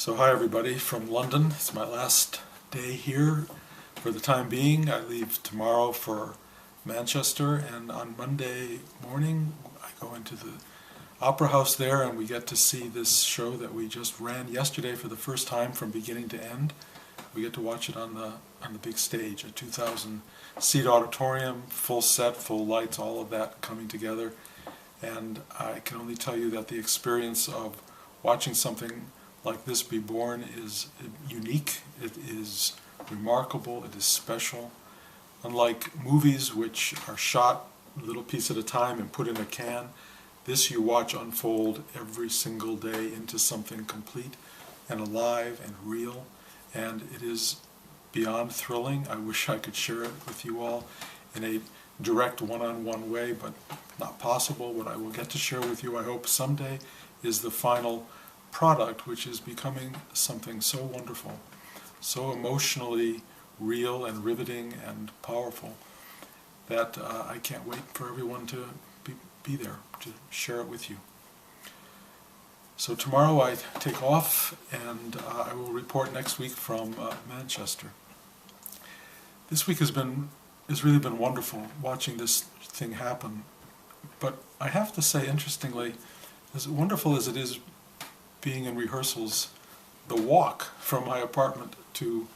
So hi everybody from London. It's my last day here for the time being. I leave tomorrow for Manchester, and on Monday morning I go into the opera house there and we get to see this show that we just ran yesterday for the first time from beginning to end. We get to watch it on the big stage, a 2,000 seat auditorium, full set, full lights, all of that coming together. And I can only tell you that the experience of watching something like this be born is unique, it is remarkable, it is special. Unlike movies which are shot a little piece at a time and put in a can, this you watch unfold every single day into something complete and alive and real, and it is beyond thrilling. I wish I could share it with you all in a direct one-on-one way, but not possible. What I will get to share with you, I hope someday, is the final product, which is becoming something so wonderful, so emotionally real and riveting and powerful that I can't wait for everyone to be there to share it with you. So tomorrow I take off, and I will report next week from Manchester. This week has really been wonderful watching this thing happen, but I have to say, interestingly, as wonderful as it is being in rehearsals, the walk from my apartment to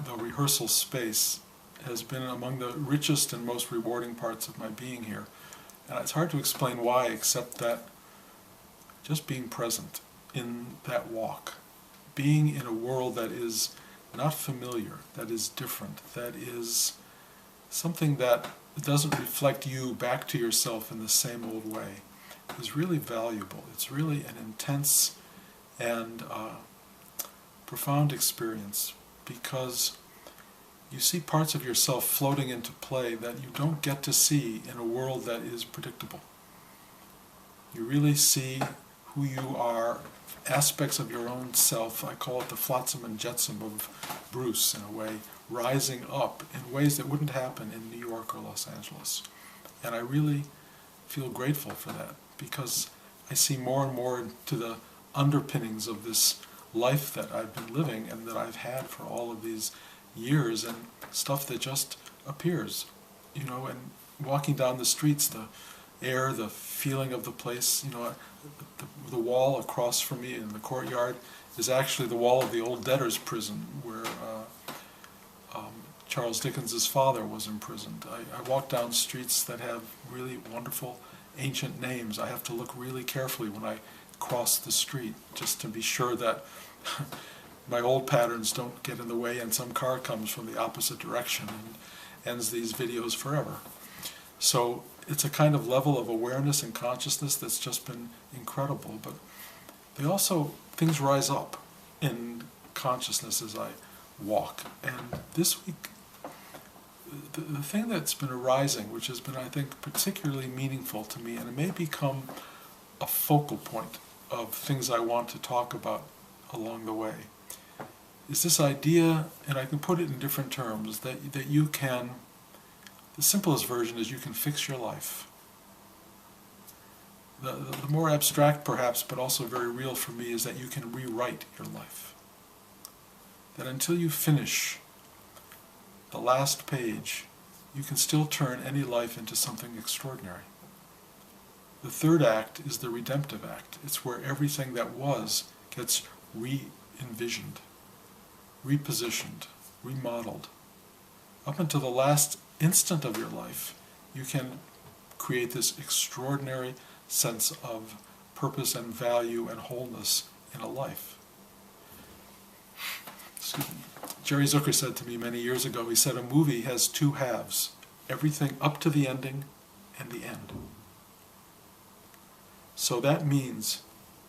the rehearsal space has been among the richest and most rewarding parts of my being here. And it's hard to explain why, except that just being present in that walk, being in a world that is not familiar, that is different, that is something that doesn't reflect you back to yourself in the same old way, is really valuable. It's really an intense and profound experience, because you see parts of yourself floating into play that you don't get to see in a world that is predictable. You really see who you are, aspects of your own self. I call it the flotsam and jetsam of Bruce, in a way, rising up in ways that wouldn't happen in New York or Los Angeles. And I really feel grateful for that, because I see more and more to the underpinnings of this life that I've been living and that I've had for all of these years, and stuff that just appears, you know. And walking down the streets, the air, the feeling of the place, you know, the wall across from me in the courtyard is actually the wall of the old debtors' prison where Charles Dickens's father was imprisoned. I walk down streets that have really wonderful ancient names. I have to look really carefully when I cross the street, just to be sure that my old patterns don't get in the way and some car comes from the opposite direction and ends these videos forever. So it's a kind of level of awareness and consciousness that's just been incredible. But things rise up in consciousness as I walk. And this week, the thing that's been arising, which has been, I think, particularly meaningful to me, and it may become a focal point of things I want to talk about along the way, is this idea, and I can put it in different terms, that you can, the simplest version is you can fix your life. The more abstract perhaps, but also very real for me, is that you can rewrite your life. That until you finish the last page, you can still turn any life into something extraordinary. The third act is the redemptive act. It's where everything that was gets re-envisioned, repositioned, remodeled. Up until the last instant of your life, you can create this extraordinary sense of purpose and value and wholeness in a life. Excuse me. Jerry Zucker said to me many years ago, he said, a movie has two halves, everything up to the ending and the end. So that means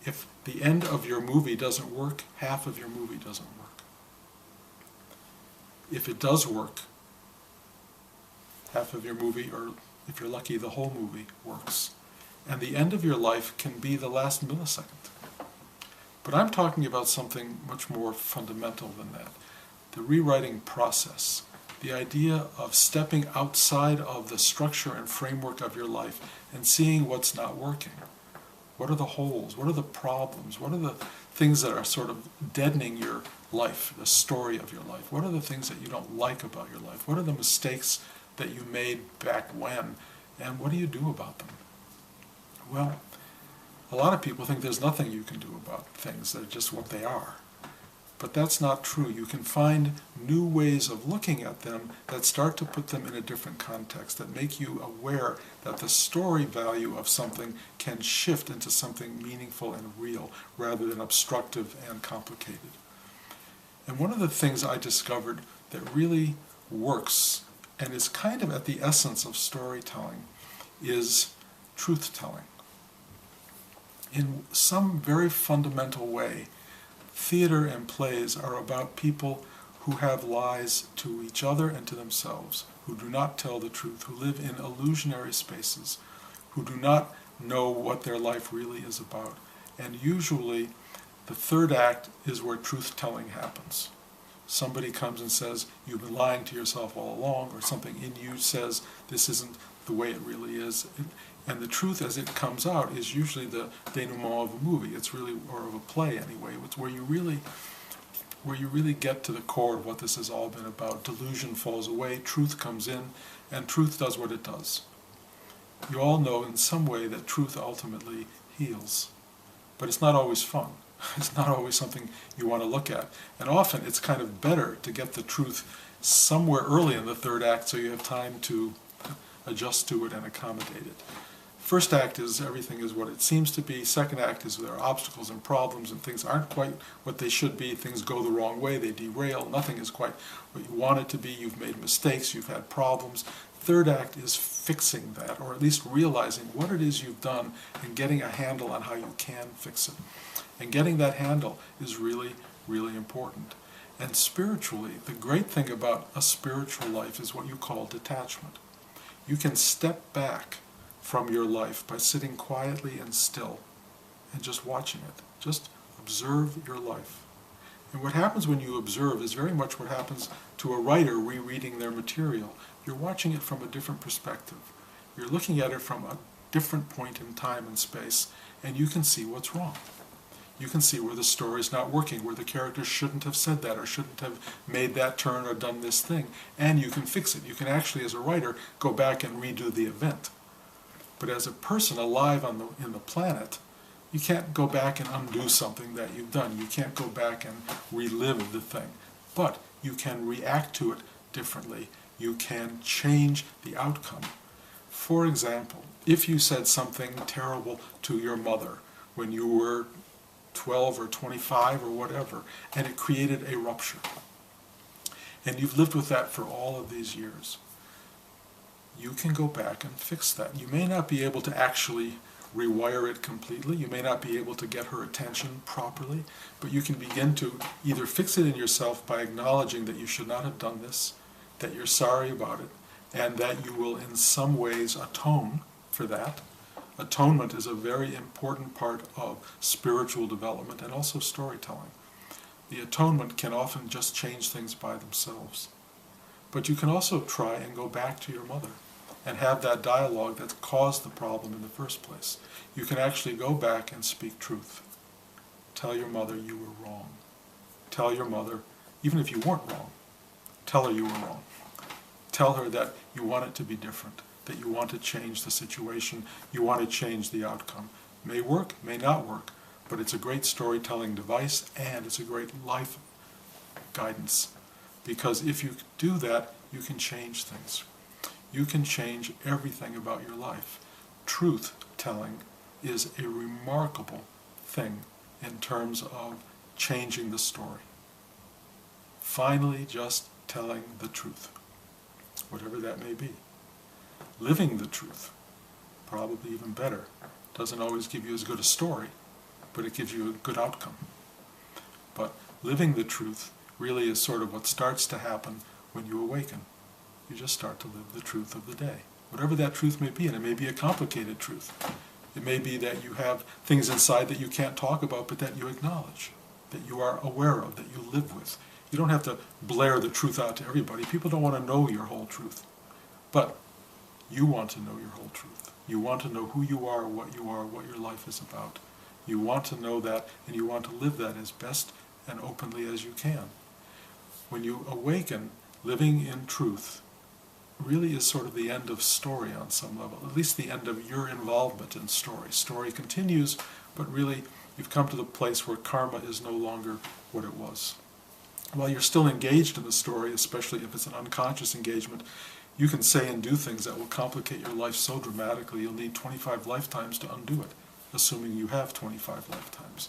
if the end of your movie doesn't work, half of your movie doesn't work. If it does work, half of your movie, or if you're lucky, the whole movie works. And the end of your life can be the last millisecond. But I'm talking about something much more fundamental than that. The rewriting process. The idea of stepping outside of the structure and framework of your life and seeing what's not working. What are the holes? What are the problems? What are the things that are sort of deadening your life, the story of your life? What are the things that you don't like about your life? What are the mistakes that you made back when? And what do you do about them? Well, a lot of people think there's nothing you can do about things. They're just what they are. But that's not true. You can find new ways of looking at them that start to put them in a different context, that make you aware that the story value of something can shift into something meaningful and real, rather than obstructive and complicated. And one of the things I discovered that really works, and is kind of at the essence of storytelling, is truth-telling. In some very fundamental way, theater and plays are about people who have lies to each other and to themselves, who do not tell the truth, who live in illusionary spaces, who do not know what their life really is about. And usually, the third act is where truth-telling happens. Somebody comes and says, you've been lying to yourself all along, or something in you says, this isn't the way it really is. And the truth as it comes out is usually the denouement of a movie. It's really, or of a play anyway. It's where you really get to the core of what this has all been about. Delusion falls away, truth comes in, and truth does what it does. You all know in some way that truth ultimately heals. But it's not always fun. It's not always something you want to look at. And often it's kind of better to get the truth somewhere early in the third act so you have time to adjust to it and accommodate it. First act is everything is what it seems to be. Second act is there are obstacles and problems and things aren't quite what they should be. Things go the wrong way. They derail. Nothing is quite what you want it to be. You've made mistakes. You've had problems. Third act is fixing that, or at least realizing what it is you've done and getting a handle on how you can fix it. And getting that handle is really, really important. And spiritually, the great thing about a spiritual life is what you call detachment. You can step back from your life by sitting quietly and still and just watching it. Just observe your life. And what happens when you observe is very much what happens to a writer rereading their material. You're watching it from a different perspective. You're looking at it from a different point in time and space, and you can see what's wrong. You can see where the story's not working, where the character shouldn't have said that or shouldn't have made that turn or done this thing, and you can fix it. You can actually, as a writer, go back and redo the event. But as a person alive in the planet, you can't go back and undo something that you've done. You can't go back and relive the thing. But you can react to it differently. You can change the outcome. For example, if you said something terrible to your mother when you were 12 or 25 or whatever, and it created a rupture, and you've lived with that for all of these years, you can go back and fix that. You may not be able to actually rewire it completely. You may not be able to get her attention properly, but you can begin to either fix it in yourself by acknowledging that you should not have done this, that you're sorry about it, and that you will in some ways atone for that. Atonement is a very important part of spiritual development and also storytelling. The atonement can often just change things by themselves. But you can also try and go back to your mother and have that dialogue that caused the problem in the first place. You can actually go back and speak truth. Tell your mother you were wrong. Tell your mother, even if you weren't wrong, tell her you were wrong. Tell her that you want it to be different, that you want to change the situation, you want to change the outcome. May work, may not work, but it's a great storytelling device and it's a great life guidance. Because if you do that, you can change things. You can change everything about your life. Truth-telling is a remarkable thing in terms of changing the story. Finally, just telling the truth, whatever that may be. Living the truth, probably even better. Doesn't always give you as good a story, but it gives you a good outcome. But living the truth really is sort of what starts to happen when you awaken. You just start to live the truth of the day. Whatever that truth may be, and it may be a complicated truth. It may be that you have things inside that you can't talk about, but that you acknowledge, that you are aware of, that you live with. You don't have to blare the truth out to everybody. People don't want to know your whole truth. But You want to know your whole truth. You want to know who you are, what your life is about. You want to know that, and you want to live that as best and openly as you can. When you awaken, living in truth really is sort of the end of story on some level, at least the end of your involvement in story. Story continues, but really you've come to the place where karma is no longer what it was. While you're still engaged in the story, especially if it's an unconscious engagement, you can say and do things that will complicate your life so dramatically you'll need 25 lifetimes to undo it, assuming you have 25 lifetimes.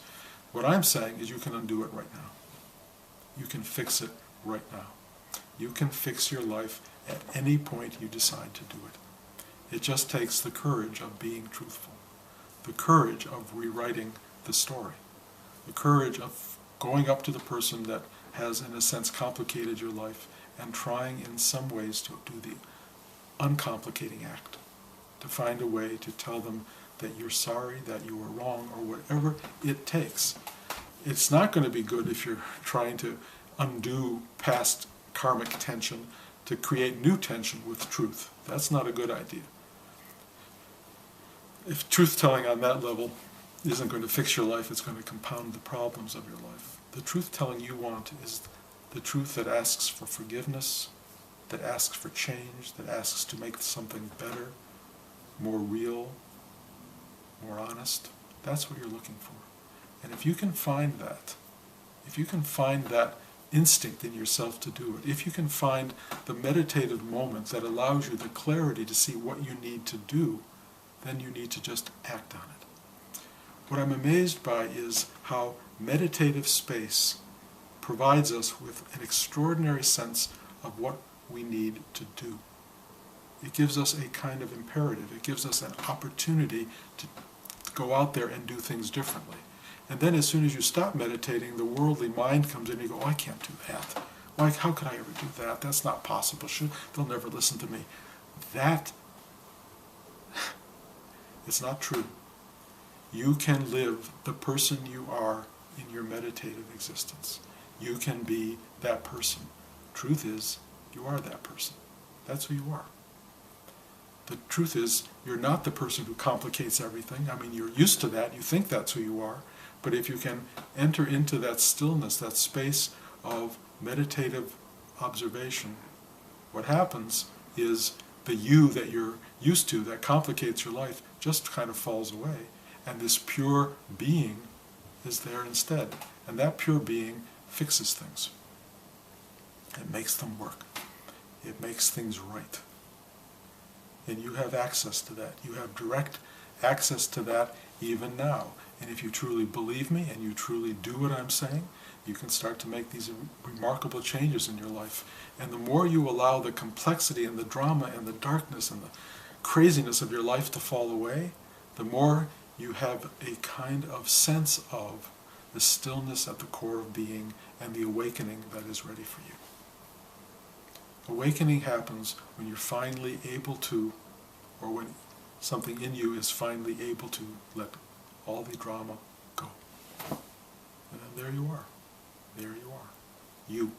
What I'm saying is you can undo it right now. You can fix it right now. You can fix your life at any point you decide to do it. It just takes the courage of being truthful, the courage of rewriting the story, the courage of going up to the person that has, in a sense, complicated your life and trying in some ways to do the uncomplicating act, to find a way to tell them that you're sorry, that you were wrong, or whatever it takes. It's not going to be good if you're trying to undo past karmic tension to create new tension with truth. That's not a good idea. If truth-telling on that level isn't going to fix your life, it's going to compound the problems of your life. The truth-telling you want is the truth that asks for forgiveness, that asks for change, that asks to make something better, more real, more honest. That's what you're looking for. And if you can find that, if you can find that instinct in yourself to do it, if you can find the meditative moment that allows you the clarity to see what you need to do, then you need to just act on it. What I'm amazed by is how meditative space provides us with an extraordinary sense of what we need to do. It gives us a kind of imperative. It gives us an opportunity to go out there and do things differently. And then as soon as you stop meditating, the worldly mind comes in and you go, oh, I can't do that. Why, how could I ever do that? That's not possible. They'll never listen to me. That is not true. You can live the person you are in your meditative existence. You can be that person. Truth is, you are that person. That's who you are. The truth is, you're not the person who complicates everything. I mean, you're used to that. You think that's who you are. But if you can enter into that stillness, that space of meditative observation, what happens is the you that you're used to, that complicates your life, just kind of falls away. And this pure being is there instead. And that pure being fixes things. It makes them work. It makes things right. And you have access to that. You have direct access to that even now. And if you truly believe me and you truly do what I'm saying, you can start to make these remarkable changes in your life. And the more you allow the complexity and the drama and the darkness and the craziness of your life to fall away, the more you have a kind of sense of the stillness at the core of being and the awakening that is ready for you. Awakening happens when you're finally able to, or when something in you is finally able to let all the drama go. And then there you are. There you are. You,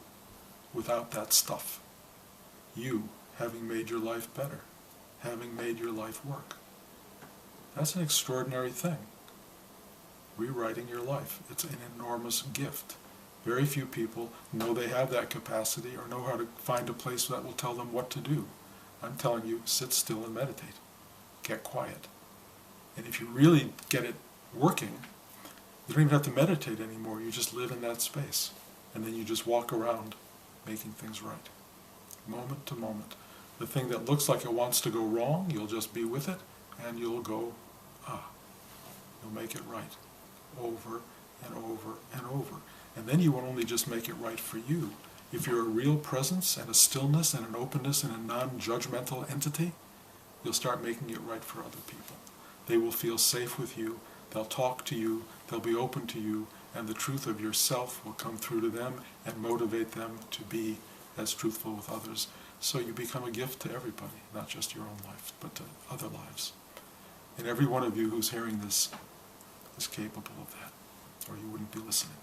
without that stuff. You, having made your life better. Having made your life work. That's an extraordinary thing. Rewriting your life. It's an enormous gift. Very few people know they have that capacity or know how to find a place that will tell them what to do. I'm telling you, sit still and meditate. Get quiet. And if you really get it working, you don't even have to meditate anymore. You just live in that space. And then you just walk around making things right. Moment to moment. The thing that looks like it wants to go wrong, you'll just be with it, and you'll go, you'll make it right. Over and over and over. And then you won't only just make it right for you. If you're a real presence and a stillness and an openness and a non-judgmental entity, you'll start making it right for other people. They will feel safe with you, they'll talk to you, they'll be open to you, and the truth of yourself will come through to them and motivate them to be as truthful with others. So you become a gift to everybody, not just your own life, but to other lives. And every one of you who's hearing this is capable of that, or you wouldn't be listening.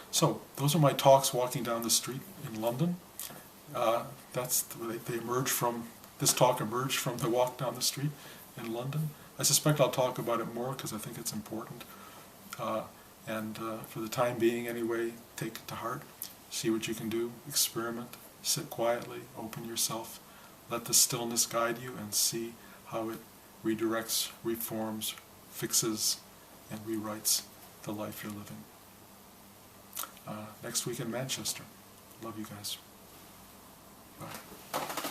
So, those are my talks walking down the street in London. They emerge from this talk emerged from the walk down the street in London. I suspect I'll talk about it more because I think it's important. And for the time being anyway, take it to heart. See what you can do. Experiment. Sit quietly. Open yourself. Let the stillness guide you and see how it redirects, reforms, fixes, and rewrites the life you're living. Next week in Manchester. Love you guys. Bye.